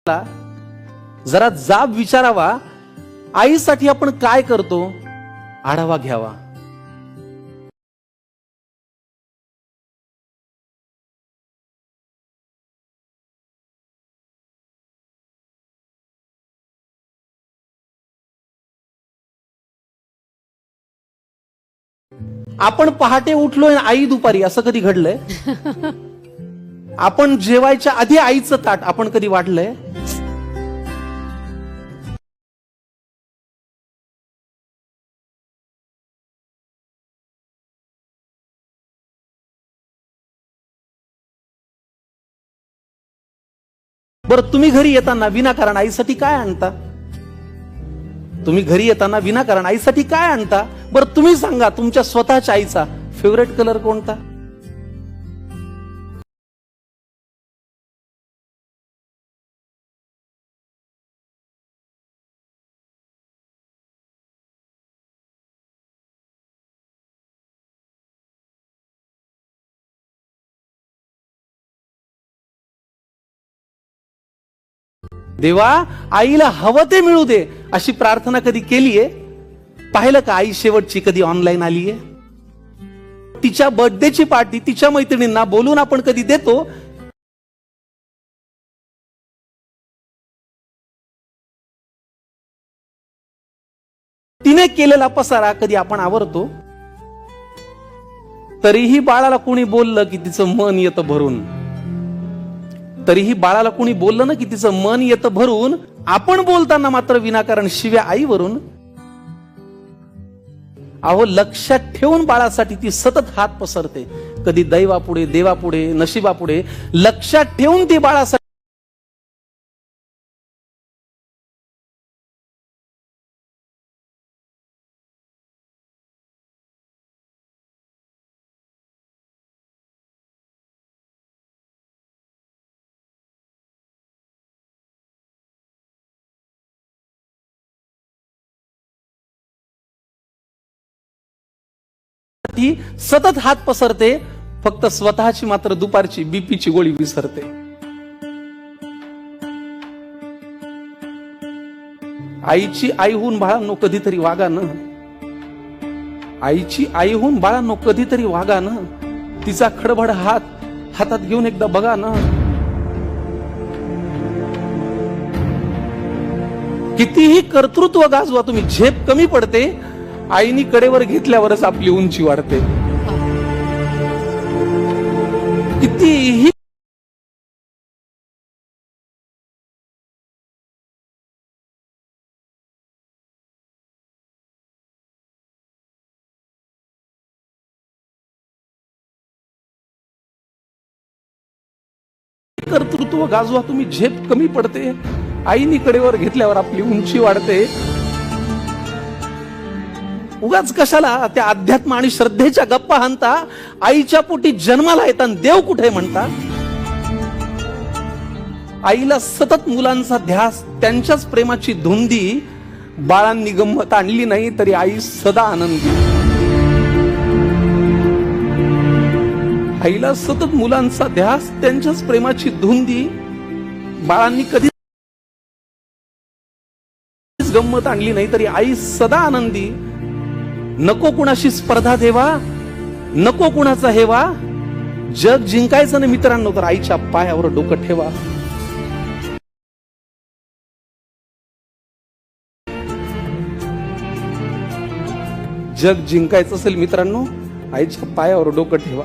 जरा जाब विचारावा, आईसाठी आपण काय करतो आढावा घ्यावा. आपण पहाटे उठलोय, आई दुपारी, असं कधी घडलंय? आपण जेवायच्या आधी आईचं ताट आपण कधी वाढलंय? बरं, तुम्ही घरी येताना विनाकारण आईसाठी काय आणता? तुम्ही घरी येताना विनाकारण आईसाठी काय आणता? बरं तुम्ही सांगा, तुमच्या स्वतःच्या आईचा फेवरेट कलर कोणता? देवा, आईला हवं ते मिळू दे अशी प्रार्थना कधी केलीये? पाहिलं का आई शेवटची कधी ऑनलाईन आलीये? तिच्या बर्थडेची पार्टी तिच्या मैत्रिणींना बोलून आपण कधी देतो? तिने केलेला पसारा कधी आपण आवरतो? तरीही बाळाला कोणी बोललं की तिचं मन येतं भरून, तरीही बाळाला कोणी बोललं ना की तिचं मन येतं भरून, आपण बोलताना मात्र विनाकारण शिव्या आईवरून. अहो, लक्षात ठेवून बाळासाठी ती सतत हात पसरते, कधी दैवापुढे, देवापुढे, नशिबापुढे. लक्षात ठेवून ती बाळासाठी सतत हात पसरते, फक्त स्वतःची मात्र दुपारची बीपीची गोळी विसरते. आईची आईहून बाळांनो कधीतरी वागा न, आईची आईहून बाळांनो कधीतरी वागा न. तिचा खडबड हातात घेऊन एकदा बघा ना. कितीही कर्तृत्व गाजवा तुम्ही, झेप कमी पडते. आईनी कडेवर घेतल्यावरच आपली उंची वाढते. कितीही कर्तृत्व गाजवा तुम्ही, झेप कमी पडते. आईनी कडेवर घेतल्यावर आपली उंची वाढते. उगाच कशाला त्या अध्यात्म आणि श्रद्धेच्या गप्पा हाणता? आईच्या पोटी जन्माला येताना देव कुठे म्हणता? आईला सतत मुलांचा ध्यास, त्यांच्याच प्रेमाची धुंदी. बाळांनी गंमत आणली नाही तरी आई सदा आनंदी. आईला सतत मुलांचा ध्यास, त्यांच्याच प्रेमाची धुंदी. बाळांनी कधी गंमत आणली नाही तरी आई सदा आनंदी. नको कुणाशी स्पर्धा देवा, नको कुणाचा हेवा. जग जिंकायचं ना मित्रांनो, तर आईच्या पायावर डोकं ठेवा. जग जिंकायचं असेल मित्रांनो, आईच्या पायावर डोकं ठेवा.